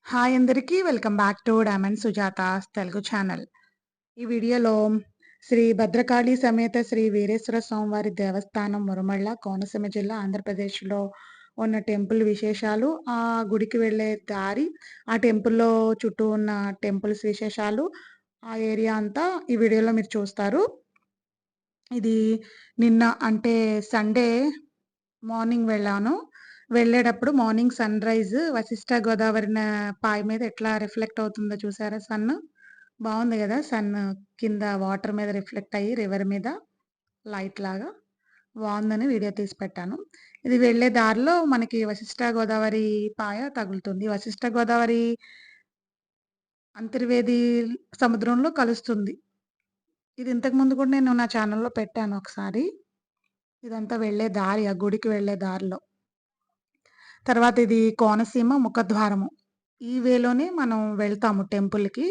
Hi అందరికీ. Welcome back to diamond Sujata's Telugu channel. ఈ వీడియోలో శ్రీ భద్రకాళి సమేత శ్రీ వీరేశ్వర స్వామివారి దేవస్థానం మురమళ్ళ, కోనసీమ జిల్లా, ఆంధ్రప్రదేశ్‌లో ఉన్న టెంపుల్ విశేషాలు, ఆ గుడికి వెళ్ళే దారి, ఆ టెంపుల్‌లో చుట్టూ ఉన్న టెంపుల్స్ విశేషాలు, ఆ ఏరియా అంతా ఈ వీడియోలో మీరు చూస్తారు. ఇది నిన్న అంటే సండే మార్నింగ్ వెళ్ళాను. వెళ్ళేటప్పుడు మార్నింగ్ సన్‌రైజ్ వశిష్ట గోదావరి పాయ మీద ఎట్లా రిఫ్లెక్ట్ అవుతుందో చూసారా సన్ను? బావుంది గదా! సన్ను కింద వాటర్ మీద రిఫ్లెక్ట్ అయ్యి రివర్ మీద లైట్‌లాగా బావుందని వీడియో తీసి పెట్టాను. ఇది వెళ్ళే దారిలో మనకి వశిష్ట గోదావరి పాయ తగులుతుంది. వశిష్ట గోదావరి అంతర్వేది సముద్రంలో కలుస్తుంది. ఇది ఇంతకు ముందు కూడా నేను నా ఛానెల్‌లో పెట్టాను ఒకసారి. ఇదంతా వెళ్ళే దారి, ఆ గుడికి వెళ్ళే దారిలో. తర్వాత ఇది కోనసీమ ముఖద్వారము. ఈ వేలోనే మనం వెళ్తాము టెంపుల్‌కి.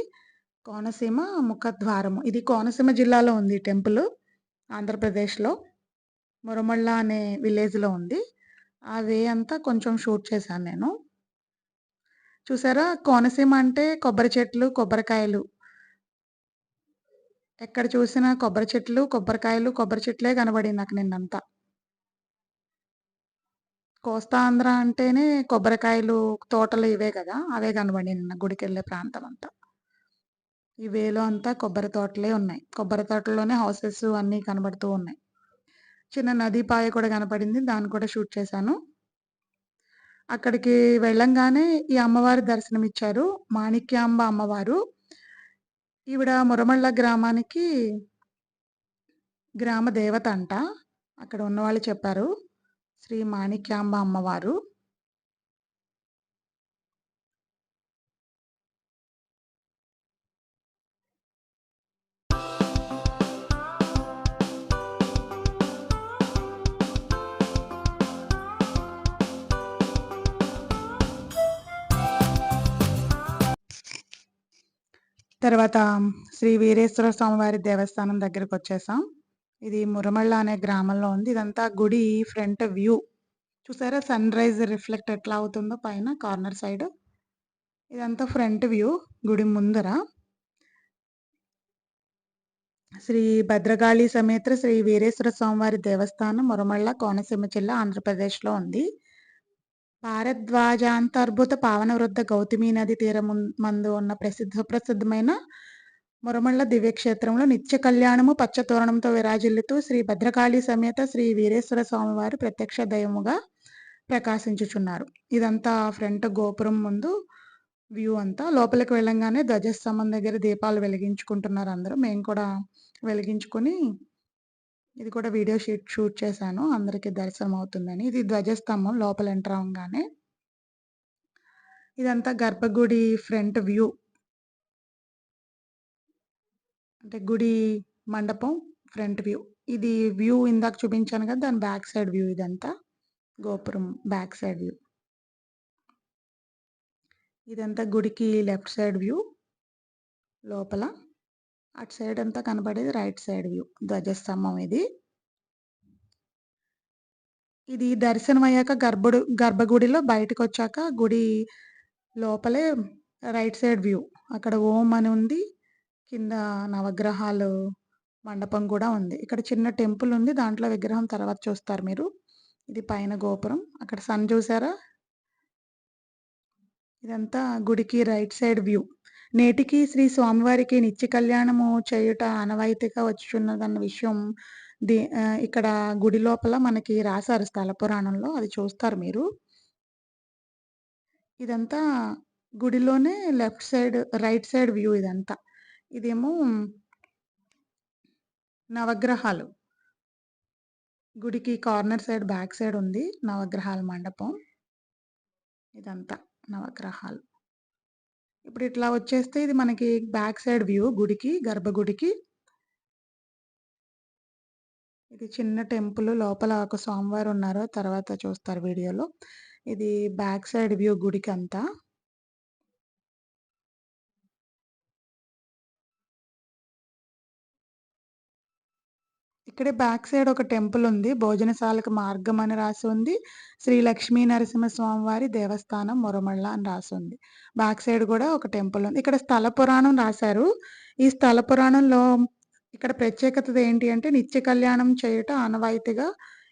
కోనసీమ ముఖద్వారము. ఇది కోనసీమ జిల్లాలో ఉంది ఈ టెంపులు. ఆంధ్రప్రదేశ్‌లో. మురమళ్ళ అనే విలేజ్‌లో ఉంది. ఆ వే అంతా కొంచెం షూట్ చేశాను నేను. చూసారా కోనసీమ అంటే కొబ్బరి చెట్లు, కొబ్బరికాయలు. ఎక్కడ చూసినా కొబ్బరి చెట్లు, కొబ్బరికాయలు, కొబ్బరి చెట్లే కనబడింది నాకు నిన్నంతా. కోస్తా ఆంధ్ర అంటేనే కొబ్బరికాయలు తోటలు ఇవే గదా! అవే కనబడినియి నిన్న గుడికెళ్ళే ప్రాంతమంతా. ఈ వేలో అంతా కొబ్బరి తోటలే ఉన్నాయి. కొబ్బరి తోటల్లోనే హౌసెస్ అన్నీ కనబడుతూ ఉన్నాయి. చిన్న నదీ పాయ కూడా కనపడింది. దాన్ని కూడా షూట్ చేశాను. అక్కడికి వెళ్ళంగానే ఈ అమ్మవారు దర్శనమిచ్చారు. మాణిక్యాంబ అమ్మవారు. ఈవిడ మురమళ్ళ గ్రామానికి గ్రామ దేవత అంట. అక్కడ ఉన్నవాళ్ళు చెప్పారు. శ్రీ మాణిక్యాంబ అమ్మవారు. తర్వాత శ్రీ వీరేశ్వర స్వామివారి దేవస్థానం దగ్గరకొచ్చేసాం. ఇది మురమళ్ళ అనే గ్రామంలో ఉంది. ఇదంతా గుడి ఫ్రంట్ వ్యూ. చూసారా సన్‌రైజ్ రిఫ్లెక్ట్ ఎట్లా అవుతుందో పైన కార్నర్ సైడ్. ఇదంతా ఫ్రంట్ వ్యూ గుడి ముందర. శ్రీ భద్రకాళి సమేత శ్రీ వీరేశ్వర స్వామివారి దేవస్థానం మురమళ్ళ, కోనసీమ జిల్లా, ఆంధ్రప్రదేశ్‌లో ఉంది. భారద్వాజాంతర్భుత పావన వృద్ధ గౌతమి నది మందు ఉన్న సుప్రసిద్ధమైన మురమళ్ళ దివ్యక్షేత్రంలో నిత్య కళ్యాణము పచ్చతోరణంతో విరాజిల్లుతూ శ్రీ భద్రకాళి సమేత శ్రీ వీరేశ్వర స్వామివారు ప్రత్యక్ష దైవముగా ప్రకాశించుచున్నారు. ఇదంతా ఫ్రంట్ గోపురం ముందు వ్యూ అంతా. లోపలికి వెళ్ళంగానే ధ్వజస్తంభం దగ్గర దీపాలు వెలిగించుకుంటున్నారు అందరూ. మేము కూడా వెలిగించుకొని ఇది కూడా వీడియో షూట్ చేశాను. అందరికి దర్శనం అవుతుందని. ఇది ధ్వజస్తంభం లోపల ఎంటర్ అవ్వంగానే. ఇదంతా గర్భగుడి ఫ్రంట్ వ్యూ. అంటే గుడి మండపం ఫ్రంట్ వ్యూ. ఇది వ్యూ ఇందాక చూపించాను కదా! దాని బ్యాక్ సైడ్ వ్యూ ఇదంతా. గోపురం బ్యాక్ సైడ్ వ్యూ. ఇదంతా గుడికి లెఫ్ట్ సైడ్ వ్యూ లోపల. అటు సైడ్ అంతా కనబడేది రైట్ సైడ్ వ్యూ. ధ్వజస్తంభం ఇది. ఇది దర్శనమయ్యాక గర్భగుడిలో బయటకొచ్చాక గుడి లోపలే రైట్ సైడ్ వ్యూ. అక్కడ ఓం అని ఉంది. కింద నవగ్రహాలు మండపం కూడా ఉంది. ఇక్కడ చిన్న టెంపుల్ ఉంది. దాంట్లో విగ్రహం తర్వాత చూస్తారు మీరు. ఇది పైన గోపురం. అక్కడ సన్ చూసారా? ఇదంతా గుడికి రైట్ సైడ్ వ్యూ. నేటికి శ్రీ స్వామివారికి నిత్య కళ్యాణము చేయుట ఆనవాయితీగా వచ్చుచున్నదన్న విషయం ఇక్కడ గుడి లోపల మనకి రాసారు స్థల పురాణంలో. అది చూస్తారు మీరు. ఇదంతా గుడిలోనే left side right side view ఇదంతా. ఇదేమో నవగ్రహాలు. గుడికి కార్నర్ సైడ్ బ్యాక్ సైడ్ ఉంది నవగ్రహాల మండపం. ఇదంతా నవగ్రహాలు. ఇప్పుడు ఇట్లా వచ్చేస్తే ఇది మనకి బ్యాక్ సైడ్ వ్యూ గుడికి, గర్భగుడికి. ఇది చిన్న టెంపుల్ లోపల ఒక స్వామివారు ఉన్నారు. తర్వాత చూస్తారు వీడియోలో. ఇది బ్యాక్ సైడ్ వ్యూ గుడికంతా. ఇక్కడే బ్యాక్ సైడ్ ఒక టెంపుల్ ఉంది. భోజనశాలకు మార్గం అని రాసి ఉంది. శ్రీ లక్ష్మీ నరసింహస్వామి వారి దేవస్థానం మురమళ్ళ అని రాసుంది. బ్యాక్ సైడ్ కూడా ఒక టెంపుల్ ఉంది. ఇక్కడ స్థల పురాణం రాశారు. ఈ స్థల పురాణంలో ఇక్కడ ప్రత్యేకత ఏంటి అంటే నిత్య కళ్యాణం చేయుట ఆనవాయితీగా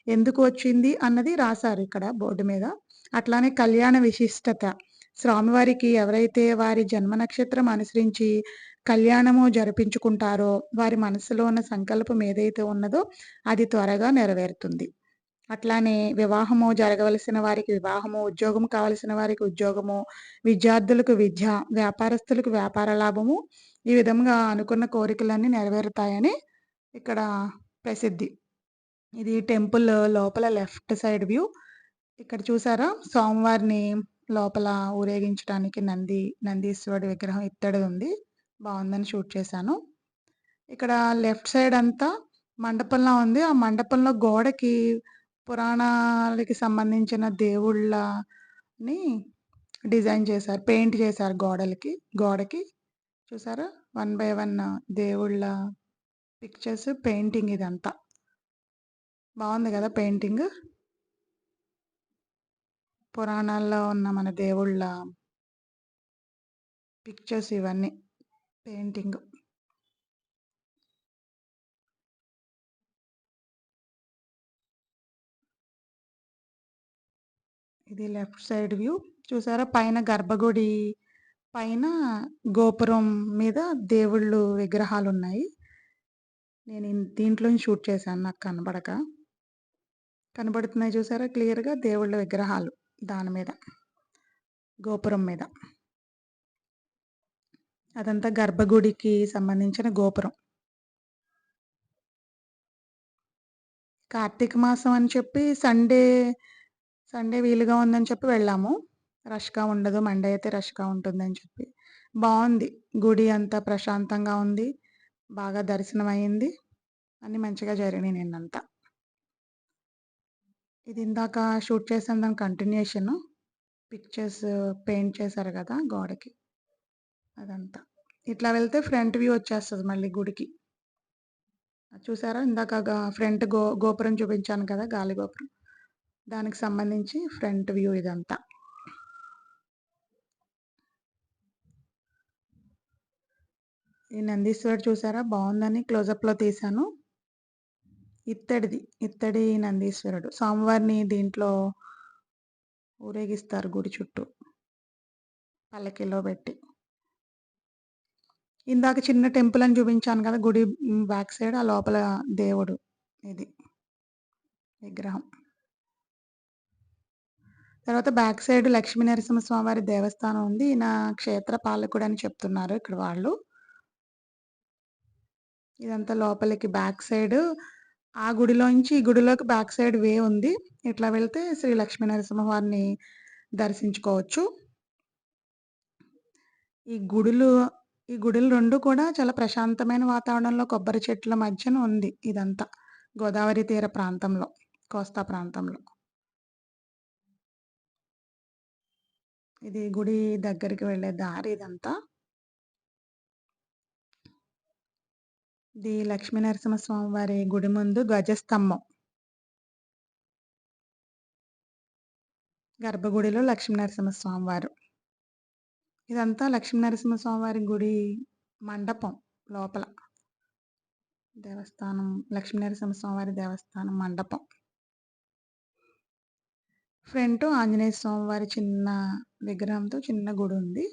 ఎందుకు వచ్చింది అన్నది రాశారు ఇక్కడ బోర్డు మీద. అట్లానే కళ్యాణ విశిష్టత. స్వామివారికి ఎవరైతే వారి జన్మ నక్షత్రం అనుసరించి కళ్యాణము జరిపించుకుంటారో, వారి మనసులో ఉన్న సంకల్పం ఏదైతే ఉన్నదో అది త్వరగా నెరవేరుతుంది. అట్లానే వివాహము జరగవలసిన వారికి వివాహము, ఉద్యోగం కావాల్సిన వారికి ఉద్యోగము, విద్యార్థులకు విద్య, వ్యాపారస్తులకు వ్యాపార లాభము, ఈ విధంగా అనుకున్న కోరికలన్నీ నెరవేరుతాయని ఇక్కడ ప్రసిద్ధి. ఇది టెంపుల్ లోపల లెఫ్ట్ సైడ్ వ్యూ. ఇక్కడ చూసారా స్వామివారిని లోపల ఊరేగించడానికి నందీశ్వరుడి విగ్రహం ఇత్తడిది ఉంది. బావుందని షూట్ చేశాను. ఇక్కడ లెఫ్ట్ సైడ్ అంతా మండపంలా ఉంది. ఆ మండపంలో గోడకి పురాణాలకి సంబంధించిన దేవుళ్ళని డిజైన్ చేశారు. పెయింట్ చేశారు గోడకి. చూసారా? 1 బై 1 దేవుళ్ళ పిక్చర్స్ పెయింటింగ్ ఇదంతా. బావుంది గదా! పెయింటింగ్. పురాణాల్లో ఉన్న మన దేవుళ్ళ పిక్చర్స్ ఇవన్నీ పెయింటింగ్. ఇది లెఫ్ట్ సైడ్ వ్యూ. చూసారా? పైన గర్భగుడి పైన గోపురం మీద దేవుళ్ళు విగ్రహాలున్నాయి. నేను దీంట్లోని షూట్ చేశాను నాకు కనబడక. కనబడుతున్నాయి చూసారా క్లియర్‌గా దేవుళ్ళ విగ్రహాలు దాని మీద. గోపురం మీద. అదంతా గర్భగుడికి సంబంధించిన గోపురం. కార్తీక మాసం అని చెప్పి సండే వీలుగా ఉందని చెప్పి వెళ్ళాము. రష్‌గా ఉండదు. మండే అయితే రష్‌గా ఉంటుందని చెప్పి. బావుంది. గుడి అంతా ప్రశాంతంగా ఉంది. బాగా దర్శనం అయింది. అన్నీ మంచిగా జరిగినాయి నిన్నంతా. ఇది ఇందాక షూట్ చేసిన దాని కంటిన్యూషను. పిక్చర్స్ పెయింట్ చేశారు గదా! గోడకి. అదంతా. ఇట్లా వెళ్తే ఫ్రంట్ వ్యూ వచ్చేస్తది మళ్ళీ గుడికి. అది చూసారా? ఇందాక ఫ్రంట్ గోపురం చూపించాను కదా! గాలి గోపురం. దానికి సంబంధించి ఫ్రంట్ వ్యూ ఇదంతా. ఈ నందీశ్వరుడు చూసారా? బావుందని క్లోజప్‌లో తీశాను. ఇత్తడి నందీశ్వరుడు. స్వామివారిని దీంట్లో ఊరేగిస్తారు గుడి చుట్టూ. పల్లకీలో పెట్టి. ఇందాక చిన్న టెంపుల్ అని చూపించాను కదా! గుడి బ్యాక్ సైడ్ ఆ లోపల దేవుడు ఇది. విగ్రహం. తర్వాత బ్యాక్ సైడ్ లక్ష్మీ నరసింహస్వామివారి దేవస్థానం ఉంది. ఈయన క్షేత్ర పాలకుడని చెప్తున్నారు ఇక్కడ వాళ్ళు. ఇదంతా లోపలికి బ్యాక్ సైడ్ ఆ గుడిలోంచి ఈ గుడిలోకి బ్యాక్ సైడ్ వే ఉంది. ఇట్లా వెళ్తే శ్రీ లక్ష్మీ నరసింహవారిని దర్శించుకోవచ్చు. ఈ గుడులు ఈ గుడులు 2 కూడా చాలా ప్రశాంతమైన వాతావరణంలో కొబ్బరి చెట్ల మధ్యన ఉంది ఇదంతా. గోదావరి తీర ప్రాంతంలో, కోస్తా ప్రాంతంలో. ఇది గుడి దగ్గరికి వెళ్ళే దారి ఇదంతా. ఇది లక్ష్మీ నరసింహస్వామి వారి గుడి ముందు ధ్వజస్తంభం. గర్భగుడిలో లక్ష్మీ నరసింహస్వామి వారు. ఇదంతా లక్ష్మీ నరసింహస్వామి వారి గుడి మండపం లోపల. దేవస్థానం లక్ష్మీ నరసింహస్వామి వారి దేవస్థానం మండపం. ఫ్రంట్ ఆంజనేయ స్వామి వారి చిన్న విగ్రహంతో చిన్న గుడి ఉంది.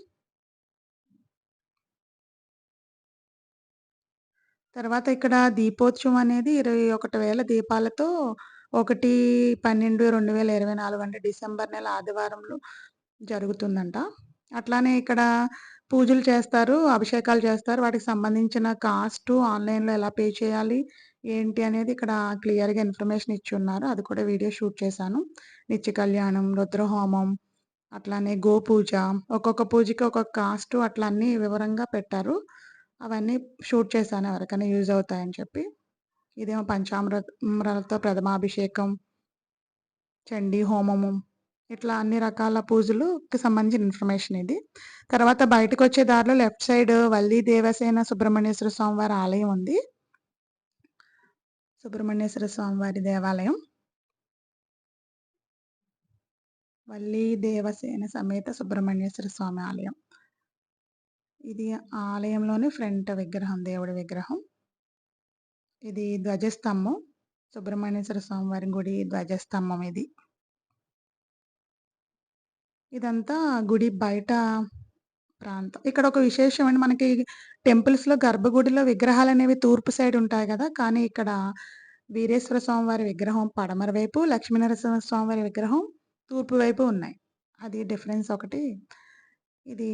తర్వాత ఇక్కడ దీపోత్సవం అనేది 21,000 దీపాలతో 1/12/2024 అంటే డిసెంబర్ నెల ఆదివారంలో జరుగుతుందంట. అట్లానే ఇక్కడ పూజలు చేస్తారు, అభిషేకాలు చేస్తారు. వాటికి సంబంధించిన కాస్టు ఆన్‌లైన్‌లో ఎలా పే చేయాలి, ఏంటి అనేది ఇక్కడ క్లియర్‌గా ఇన్ఫర్మేషన్ ఇచ్చున్నారు. అది కూడా వీడియో షూట్ చేశాను. నిత్య కళ్యాణం, రుద్రహోమం, అట్లానే గోపూజ, ఒక్కొక్క పూజకి ఒక్కొక్క కాస్టు అట్లా అన్నీ వివరంగా పెట్టారు. అవన్నీ షూట్ చేశాను ఎవరికైనా యూజ్ అవుతాయని చెప్పి. ఇదేమో పంచామృతాలతో ప్రథమాభిషేకం, చండీ హోమము, ఇట్లా అన్ని రకాల పూజలుకి సంబంధించిన ఇన్ఫర్మేషన్ ఇది. తర్వాత బయటకొచ్చే దారిలో లెఫ్ట్ సైడ్ వల్లి దేవసేన సుబ్రహ్మణ్యేశ్వర స్వామి వారి ఆలయం ఉంది. సుబ్రహ్మణ్యేశ్వర స్వామివారి దేవాలయం. వల్లీ దేవసేన సమేత సుబ్రహ్మణ్యేశ్వర స్వామి ఆలయం. ఇది ఆలయంలోని ఫ్రంట్ విగ్రహం, దేవుడి విగ్రహం. ఇది ధ్వజస్తంభం. సుబ్రహ్మణ్యేశ్వర స్వామివారి గుడి ధ్వజస్తంభం ఇది. ఇదంతా గుడి బయట ప్రాంతం. ఇక్కడొక విశేషం అండి, మనకి టెంపుల్స్‌లో గర్భగుడిలో విగ్రహాలనేవి తూర్పు సైడ్ ఉంటాయి గదా! కానీ ఇక్కడ వీరేశ్వర స్వామివారి విగ్రహం పడమర వైపు, లక్ష్మీనరసింహ స్వామివారి విగ్రహం తూర్పు వైపు ఉన్నాయి. అది డిఫరెన్స్ ఒకటి. ఇది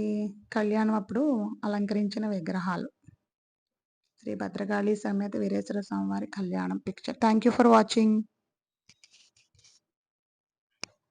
కళ్యాణం అప్పుడు అలంకరించిన విగ్రహాలు. శ్రీ భద్రకాళి సమేత వీరేశ్వర స్వామివారి కళ్యాణం picture. Thank you for watching.